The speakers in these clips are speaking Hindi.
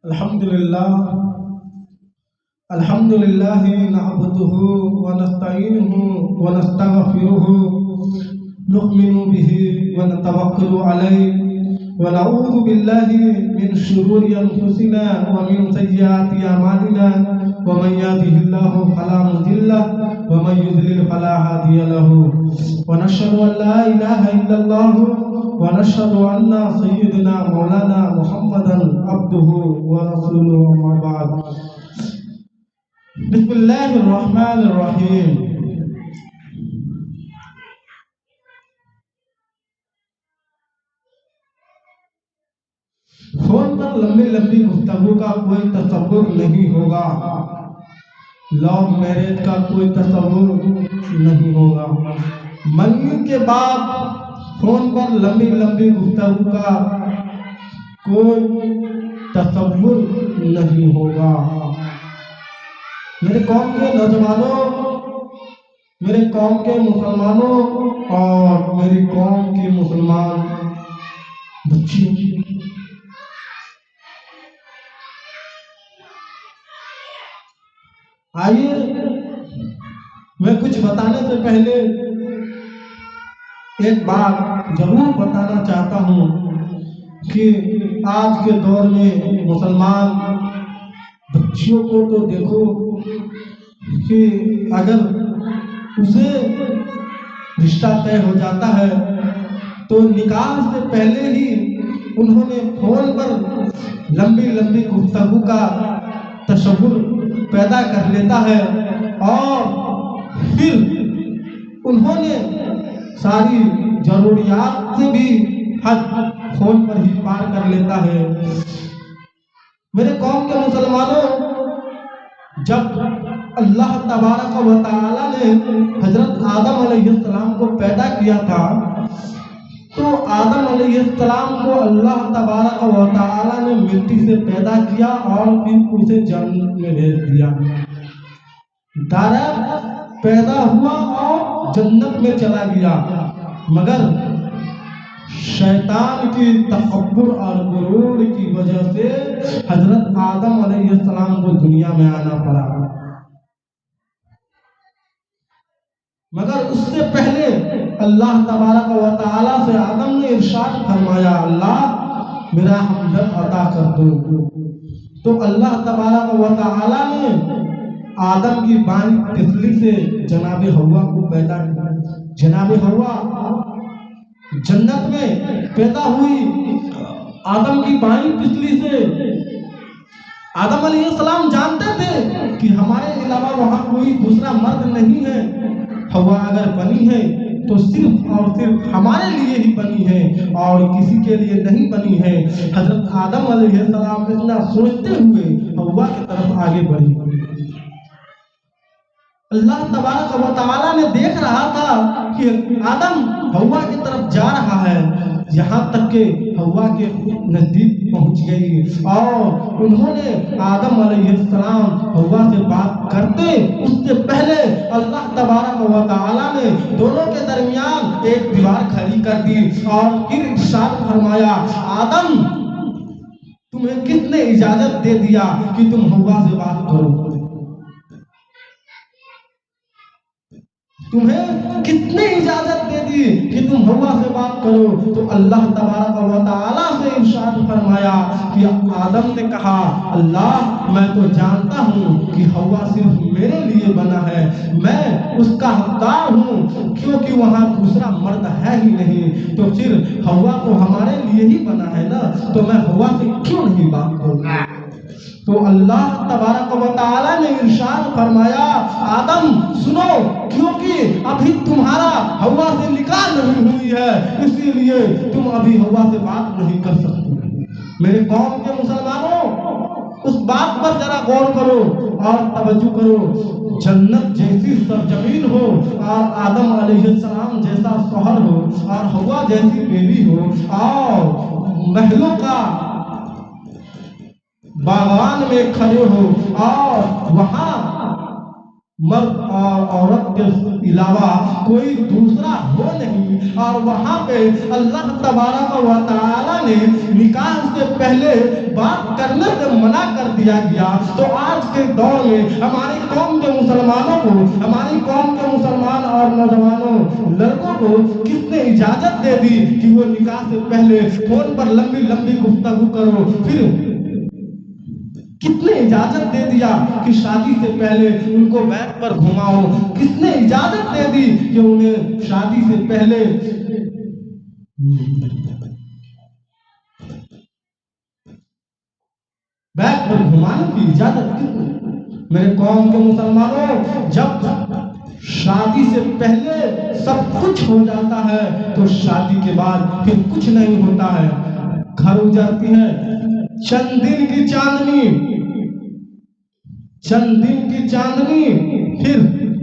अल्हम्दुलिल्लाह अल्हम्दुलिल्लाहि नहमदुहु व नस्तईनुहु व नस्तगफिरुहु नु'मिनु बिही व नतवक्कलु अलैहि व नऊज़ु बिल्लाहि मिन शुरूरि अनफुसिना व मिन सय्यिआति अमालिना व मन यहदिहिल्लाहु फला मुदिल्ला व मन युद्लिल फला हादिया लहु व नशहदु अन ला इलाहा इल्लल्लाह व नशहदु अन्ना सय्यिदना मौलाना मुहम्मदन अब्दुहु व रसूलुहु अम्मा बाद। बिस्मिल्लाहिर रहमानिर रहीम। फोन पर लंबी लंबी गुफ्तगू का कोई तसव्वुर नहीं होगा, लव मैरिज का कोई तसव्वुर नहीं होगा। मंगनी के बाद फोन पर लंबी लंबी गुफ्तगू का कोई तसव्वुर नहीं होगा। मेरे कौम के नौजवानों, मेरे कौम के मुसलमानों और मेरी कौम की मुसलमान बच्चियों, आइए मैं कुछ बताने से पहले एक बात जरूर बताना चाहता हूँ कि आज के दौर में मुसलमान बच्चियों को तो देखो कि अगर उसे रिश्ता तय हो जाता है तो निकाह से पहले ही उन्होंने फोन पर लंबी लंबी गुफ्तगू का तसव्वुर पैदा कर लेता है और फिर उन्होंने सारी जरूरियात से भी हद फोन पर ही पार कर लेता है। मेरे कौम के मुसलमानों, जब अल्लाह तबारक व तआला ने हजरत आदम अलैहिस्सलाम को पैदा किया था तो आदम अलैहिस्सलाम को अल्लाह तबारक व तआला ने मिट्टी से पैदा किया और फिर उसे जन्नत में भेज दिया। डायरेक्ट पैदा हुआ और जन्नत में चला गया, मगर शैतान की तकब्बुर और गुरूर की वजह से हजरत आदम अलैहिस्सलाम को दुनिया में आना पड़ा। मगर उससे पहले अल्लाह तबारक व तआला से आदम ने इरशाद फरमाया, अल्लाह मेरा हमदर्द अता कर दो। तो अल्लाह तबारक व तआला ने आदम की बानी तितली से जनाबे हव्वा को पैदा किया। जनाबे हव्वा जन्नत में पैदा हुई आदम की बानी तितली से। आदम अलैहिस्सलाम जानते थे कि हमारे अलावा वहां कोई दूसरा मर्द नहीं है। हवा अगर बनी है तो सिर्फ और सिर्फ हमारे लिए ही बनी है और किसी के लिए नहीं बनी है। हजरत आदम अलैहिस्सलाम इतना सोचते हुए हवा की तरफ आगे बढ़ी। अल्लाह तबारक व तआला ने देख रहा था कि आदम हवा की तरफ जा रहा है, यहाँ तक के हवा के नजदीक पहुंच गई और उन्होंने आदम अलैहिस्सलाम हवा से बात करते उससे पहले अल्लाह तबारक व तआला ने दोनों के दरमियान एक दीवार खड़ी कर दी और फिर इरशाद फरमाया, आदम तुम्हें किसने इजाजत दे दिया कि तुम हवा से बात करो? तुम्हें कितने इजाजत दे दी कि तुम हवा से बात करो? तो अल्लाह तबारक व तआला से इरशाद फरमाया कि आदम ने कहा, अल्लाह मैं तो जानता हूँ कि हवा सिर्फ मेरे लिए बना है, मैं उसका हकदार हूँ क्योंकि वहाँ दूसरा मर्द है ही नहीं। तो फिर हवा को हमारे लिए ही बना है ना, तो मैं हवा से क्यों नहीं बात करूँगा? तो अल्लाह तबारक व तआला ने इरशाद फरमाया, आदम सुनो, क्योंकि अभी तुम्हारा हवा से निकाह नहीं हुई है, इसीलिए तुम अभी हवा से बात नहीं कर सकते। मेरे कौम के मुसलमानों, उस बात पर जरा गौर करो और तवज्जो करो। जन्नत जैसी सरजमीन हो और आदम अलैहिस्सलाम जैसा शौहर हो और हवा जैसी बेबी हो और महलों का बागान में खड़े हो और वहां मर्द और औरत के अलावा कोई दूसरा हो नहीं। और वहां पे अल्लाह तबारक व तआला ने निकाह से पहले बात करने से मना कर दिया गया। तो आज के दौर में हमारी कौम के मुसलमानों को, हमारी कौम के मुसलमान और नौजवानों लड़कों को किसने इजाजत दे दी कि वो निकाह से पहले फोन पर लंबी लंबी गुफ्तगू करो? फिर किसने इजाजत दे दिया कि शादी से पहले उनको बैठ पर घुमाओ? किसने इजाजत दे दी कि उन्हें शादी से पहले बैठ पर घुमाने की इजाजत किसने? मेरे कौम के मुसलमानों, जब शादी से पहले सब कुछ हो जाता है तो शादी के बाद फिर कुछ नहीं होता है। घर उजड़ती है, चंद दिन की चांदनी, चंद दिन की चांदनी, फिर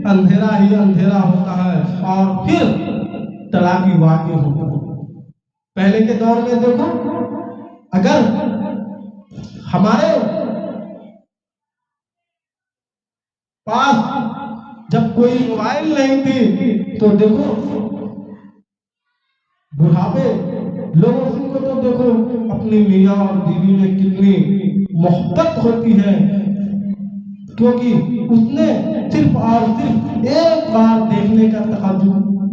अंधेरा ही अंधेरा होता है और फिर तलाकी वाक़ई होता है। पहले के दौर में देखो, अगर हमारे पास जब कोई मोबाइल नहीं थी तो देखो बुढ़ापे लोगों को तो देखो अपनी मियाँ और बीवी में कितनी मोहब्बत होती है, क्योंकि उसने सिर्फ और सिर्फ एक बार देखने का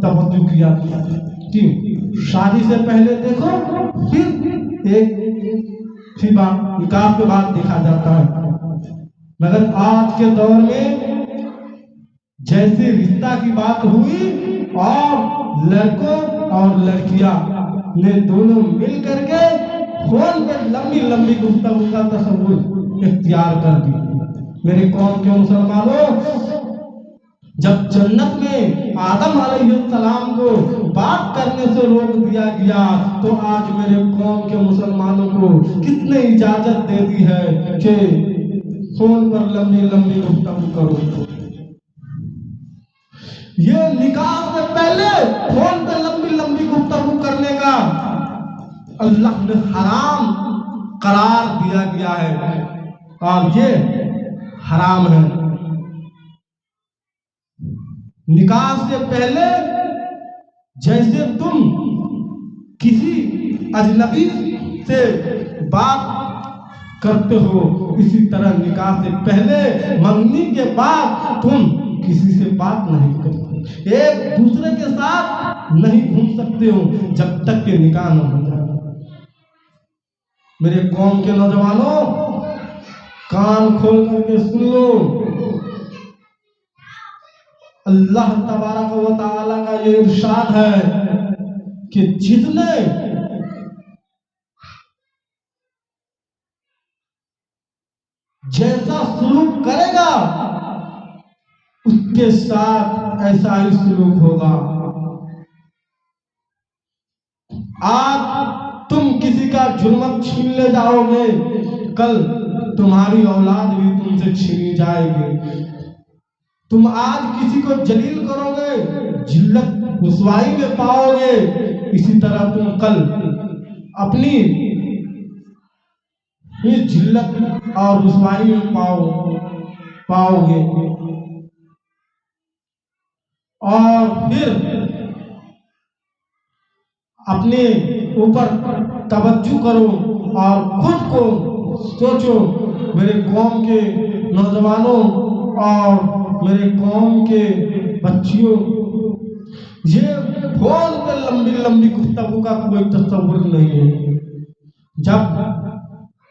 तवज्जो किया कि शादी से पहले देखो, फिर एक सी बात निकाह के बाद देखा जाता है। मगर आज के दौर में जैसे रिश्ता की बात हुई और लड़कों और लड़कियां ने दोनों मिल करके फोन पर लंबी लंबी गुफ्तगू का तसव्वुर इख्तियार कर दी। मेरे कौम के मुसलमानों, जब जन्नत में आदम अलैहिस्सलाम को बात करने से रोक दिया गया तो आज मेरे कौम के मुसलमानों को किसने इजाजत दे दी है कि फोन पर लंबी लंबी गुफ्तगू करो? ये निकाह से पहले फोन पर लंबी लंबी गुफ्तगू करने का अल्लाह ने हराम करार दिया गया है और ये हराम है। निकाह से पहले जैसे तुम किसी अजनबी से बात करते हो, इसी तरह निकाह से पहले मंगनी के बाद तुम किसी से बात नहीं करते, एक दूसरे के साथ नहीं घूम सकते हो जब तक कि निकाह न हो जाए। मेरे कौम के नौजवानों, कान खोल करके सुन लो, अल्लाह तबारक व तआला का ये इरशाद है कि जितने जैसा सलूक करेगा उसके साथ ऐसा ही सलूक होगा। आज तुम किसी का जुर्मत छीन ले जाओगे, कल तुम्हारी औलाद भी तुमसे छीनी जाएगी। तुम आज किसी को जलील करोगे, जिल्लत रुसवाई में पाओगे, इसी तरह तुम कल अपनी जिल्लत और रुसवाई में पाओगे। और फिर अपने ऊपर तवज्जो करो और खुद को सोचो। मेरे कौम के नौजवानों और मेरे कौम के बच्चियों, ये फोन पे लंबी लंबी गुफ्तगू का कोई तस्वुर नहीं है। जब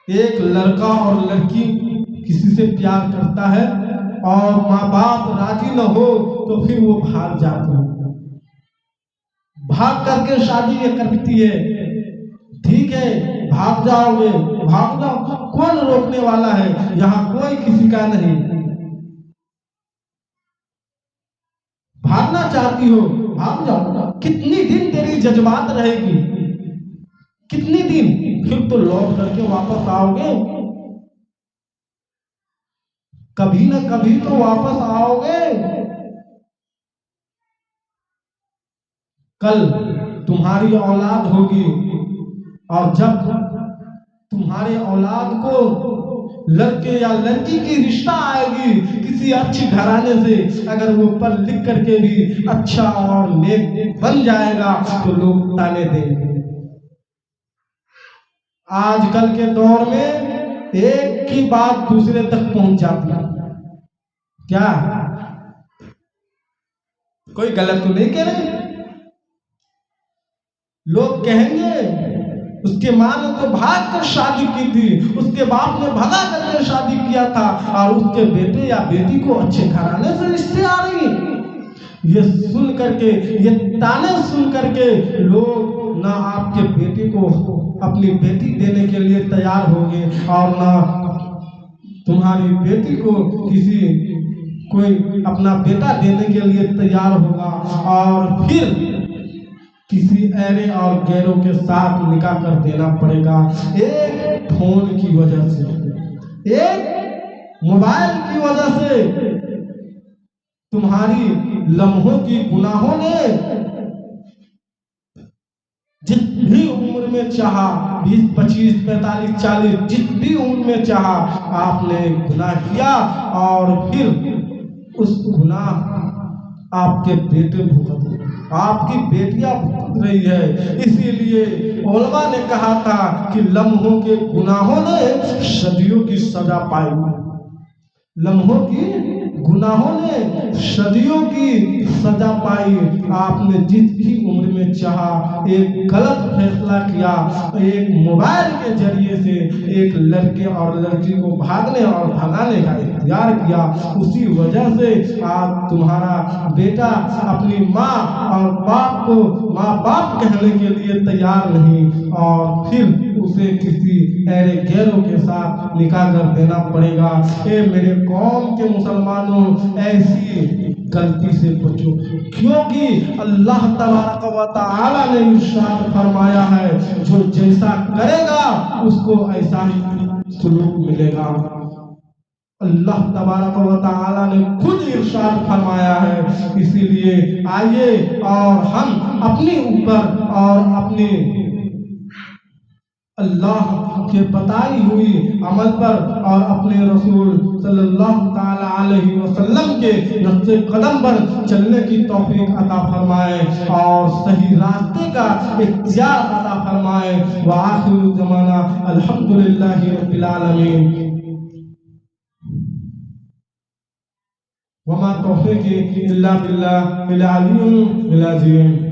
एक लड़का और लड़की किसी से प्यार करता है और माँ बाप राजी न हो तो फिर वो भाग जाते हैं, भाग करके शादी करती है। ठीक है, भाग जाओगे, भाग जाओ, कौन रोकने वाला है? यहाँ कोई किसी का नहीं। भागना चाहती हो, भाग जाओ। कितनी दिन तेरी जज्बात रहेगी? कितनी दिन? फिर तो लौट करके वापस आओगे, कभी ना कभी तो वापस आओगे। कल तुम्हारी औलाद होगी और जब तुम्हारे औलाद को लड़के या लड़की की रिश्ता आएगी किसी अच्छी घराने से, अगर वो पढ़ लिख करके भी अच्छा और नेक बन जाएगा तो लोग ताने देंगे। आजकल के दौर में एक की बात दूसरे तक पहुंच जाती है। क्या कोई गलत तो नहीं कह रहे? लोग कहेंगे उसके माँ ने तो भाग कर शादी की थी, उसके बाप ने भगा करके शादी किया था, और उसके बेटे या बेटी को अच्छे घराने से रिश्ते आ रही है। ये सुन करके, ये ताने सुन करके लोग ना आपके बेटे को अपनी बेटी देने के लिए तैयार होंगे, और ना तुम्हारी बेटी को कोई अपना बेटा देने के लिए तैयार होगा, और फिर किसी ऐरे और गैरों के साथ निकाह कर देना पड़ेगा। एक फोन की वजह से, एक मोबाइल की वजह से, तुम्हारी लम्हों की गुनाहों ने जितनी उम्र में चाहा, 20, 25, 45, 40, जितनी उम्र में चाहा आपने गुनाह किया, और फिर उस गुनाह आपके बेटे भुगत, आपकी बेटियां भुगत रही है। इसीलिए उलमा ने कहा था कि लम्हों के गुनाहों ने सदियों की सजा पाई। लम्हों की गुनाहों ने सदियों की सजा पाई। आपने जितनी उम्र में चाहा एक गलत फैसला किया, एक मोबाइल के जरिए से एक लड़के और लड़की को भागने और भगाने का इख्तियार किया, उसी वजह से आज तुम्हारा बेटा अपनी माँ और बाप को माँ बाप कहने के लिए तैयार नहीं, और फिर उसे किसी ऐरे गैरों के साथ निकाह कर देना पड़ेगा। ये मेरे कौम के मुसलमानों, ऐसी गलती से बचो, क्योंकि अल्लाह तबारक व तआला ने इरशाद फरमाया है, जो जैसा करेगा उसको ऐसा ही सुलूक मिलेगा। अल्लाह तबारक व तआला ने खुद इरशाद फरमाया है। इसीलिए आइए और हम अपने ऊपर और अपने अल्लाह के बताई हुई अमल पर और अपने रसूल सल्लल्लाहु ताला अलैहि वसल्लम के नक्शे कदम पर चलने की तौफीक अता फरमाए और सही रास्ते का इख्तियार अता फरमाए। व आखिर ज़माना अल्हम्दुलिल्लाहि रब्बिल आलमीन। वमा तौफीकी इल्ला बिल्लाह अल-अलीयुल अज़ीम।